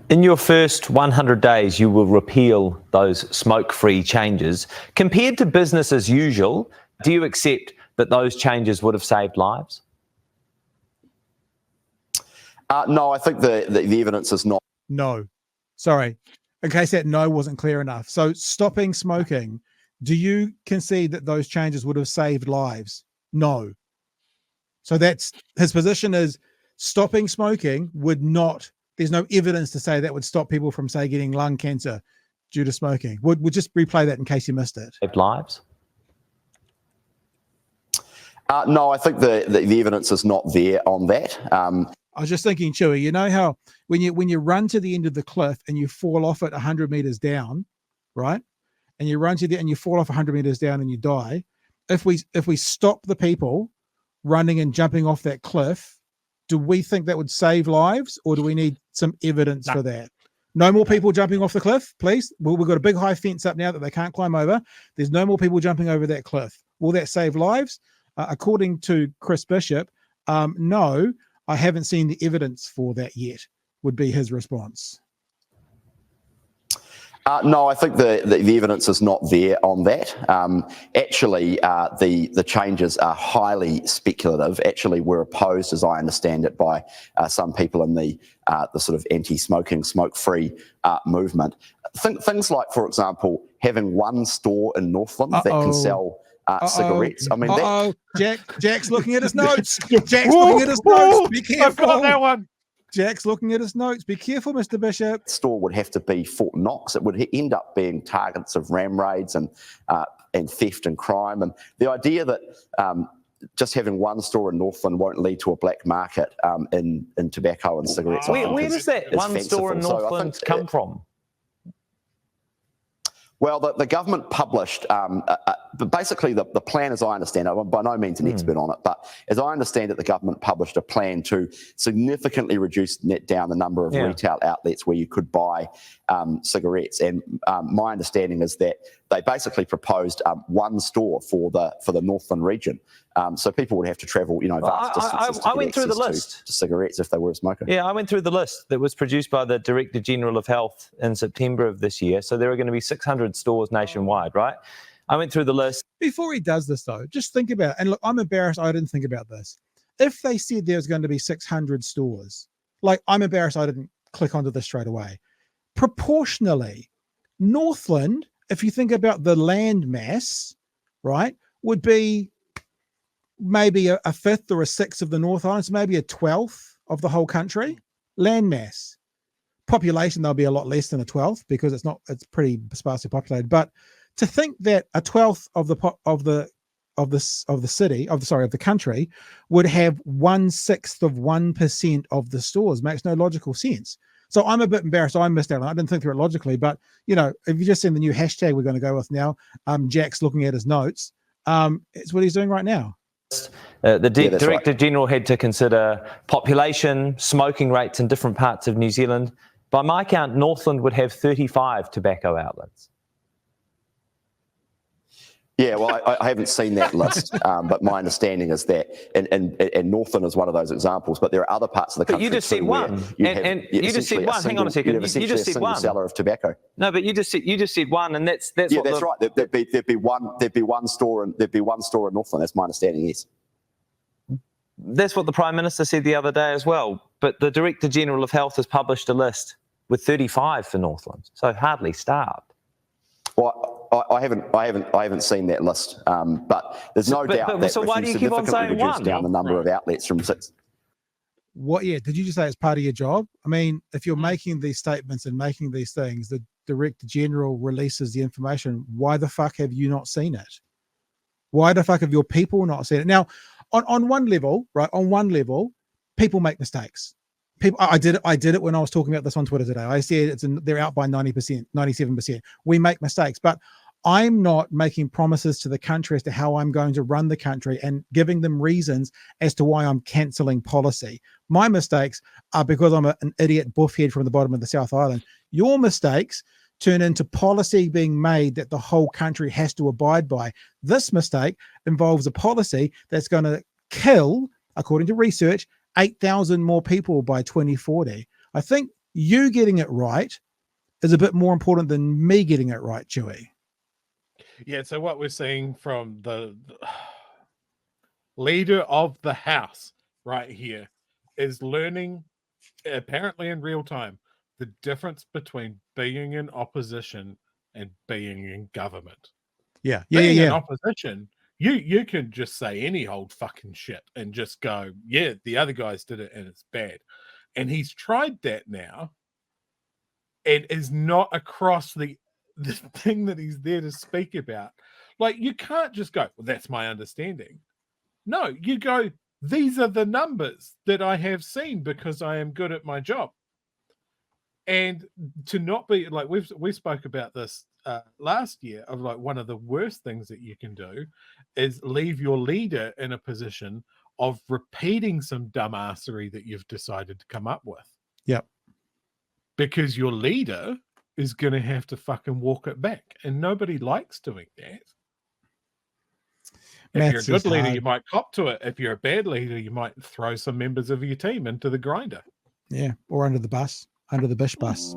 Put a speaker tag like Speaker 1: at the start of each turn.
Speaker 1: In your first 100 days, you will repeal those smoke-free changes. Compared to business as usual, do you accept that those changes would have saved lives?
Speaker 2: No, I think the evidence is not.
Speaker 3: No. Sorry. In case that no wasn't clear enough. So stopping smoking, do you concede that those changes would have saved lives? No. So that's his position is stopping smoking would not, there's no evidence to say that would stop people from, say, getting lung cancer due to smoking. We'll just replay that in case you missed it.
Speaker 1: Saved lives?
Speaker 2: No, I think the evidence is not there on that.
Speaker 3: I was just thinking, Chewy, you know how when you run to the end of the cliff and you fall off it 100 meters down, right? And you run to the and you fall off 100 meters down and you die. If we stop the people running and jumping off that cliff, do we think that would save lives, or do we need some evidence for that? No more people jumping off the cliff, please. We've got a big high fence up now that they can't climb over. There's no more people jumping over that cliff. Will that save lives? According to Chris Bishop, no. I haven't seen the evidence for that yet, would be his response.
Speaker 2: No, I think the evidence is not there on that. Actually, the changes are highly speculative. Actually, were opposed, as I understand it, by some people in the sort of anti-smoking, smoke-free movement. Things like, for example, having one store in Northland that can sell cigarettes. I mean,
Speaker 3: Jack's looking at his notes. Jack's looking at his notes. Be careful.
Speaker 4: I've got that one.
Speaker 3: Jack's looking at his notes. Be careful, Mr. Bishop.
Speaker 2: Store would have to be Fort Knox. It would end up being targets of ram raids and theft and crime. And the idea that just having one store in Northland won't lead to a black market in tobacco and cigarettes.
Speaker 1: Where does that one store in Northland come from?
Speaker 2: Well, the government published, basically the plan, as I understand it, I'm by no means an expert on it, but as I understand it, the government published a plan to significantly reduce down the number of retail outlets where you could buy cigarettes. And my understanding is that they basically proposed one store for the Northland region. So people would have to travel, vast distances to get access to cigarettes if they were a smoker.
Speaker 1: Yeah, I went through the list that was produced by the Director General of Health in September of this year. So there are going to be 600 stores nationwide, right? I went through the list.
Speaker 3: Before he does this, though, just think about it. And look, I'm embarrassed I didn't think about this. If they said there's going to be 600 stores, I'm embarrassed I didn't click onto this straight away. Proportionally, Northland, if you think about the land mass, right, would be maybe a fifth or a sixth of the North Island, so maybe a 12th of the whole country. Land mass. Population, there'll be a lot less than a 12th because it's pretty sparsely populated. But to think that a 12th of the country would have 1/6 of 1% of the stores makes no logical sense. So I'm a bit embarrassed. I missed out. I didn't think through it logically, but if you just seen the new hashtag we're going to go with now, Jack's looking at his notes. It's what he's doing right now.
Speaker 1: The Director General had to consider population, smoking rates in different parts of New Zealand. By my count, Northland would have 35 tobacco outlets.
Speaker 2: Yeah, well, I haven't seen that list, but my understanding is that, and Northland is one of those examples, but there are other parts of the country.
Speaker 1: But you just said one, and you just said one. Hang on a second, you just said one.
Speaker 2: Seller of tobacco.
Speaker 1: No, but you just said one, and that's
Speaker 2: yeah, that's right. There'd be one store in Northland. That's my understanding. Yes.
Speaker 1: That's what the Prime Minister said the other day as well. But the Director General of Health has published a list with 35 for Northland, so hardly starved.
Speaker 2: Well, I haven't seen that list, but there's no doubt that
Speaker 1: so why do you keep on saying one?
Speaker 2: Down the number of outlets from 6.
Speaker 3: What? Yeah, did you just say it's part of your job? I mean, if you're making these statements and making these things, the Director General releases the information. Why the fuck have you not seen it? Why the fuck have your people not seen it? Now, on one level, right? On one level, people make mistakes. I did it when I was talking about this on Twitter today. I said they're out by 90%, 97%. We make mistakes, but I'm not making promises to the country as to how I'm going to run the country and giving them reasons as to why I'm cancelling policy. My mistakes are because I'm an idiot buffhead from the bottom of the South Island. Your mistakes turn into policy being made that the whole country has to abide by. This mistake involves a policy that's going to kill, according to research, 8,000 more people by 2040. I think you getting it right is a bit more important than me getting it right, Chewy.
Speaker 4: Yeah, so what we're seeing from the leader of the house right here is learning, apparently in real time, the difference between being in opposition and being in government. Being in opposition, you can just say any old fucking shit and just go, yeah, the other guys did it and it's bad. And he's tried that now and is not across the thing that he's there to speak about. Like, you can't just go, well, that's my understanding. No, you go, these are the numbers that I have seen because I am good at my job. And to not be like, we spoke about this last year of like one of the worst things that you can do is leave your leader in a position of repeating some dumbassery that you've decided to come up with.
Speaker 3: Yep.
Speaker 4: Because your leader is going to have to fucking walk it back. And nobody likes doing that. If you're a good leader, you might cop to it. If you're a bad leader, you might throw some members of your team into the grinder.
Speaker 3: Yeah, or under the bus, under the bish bus.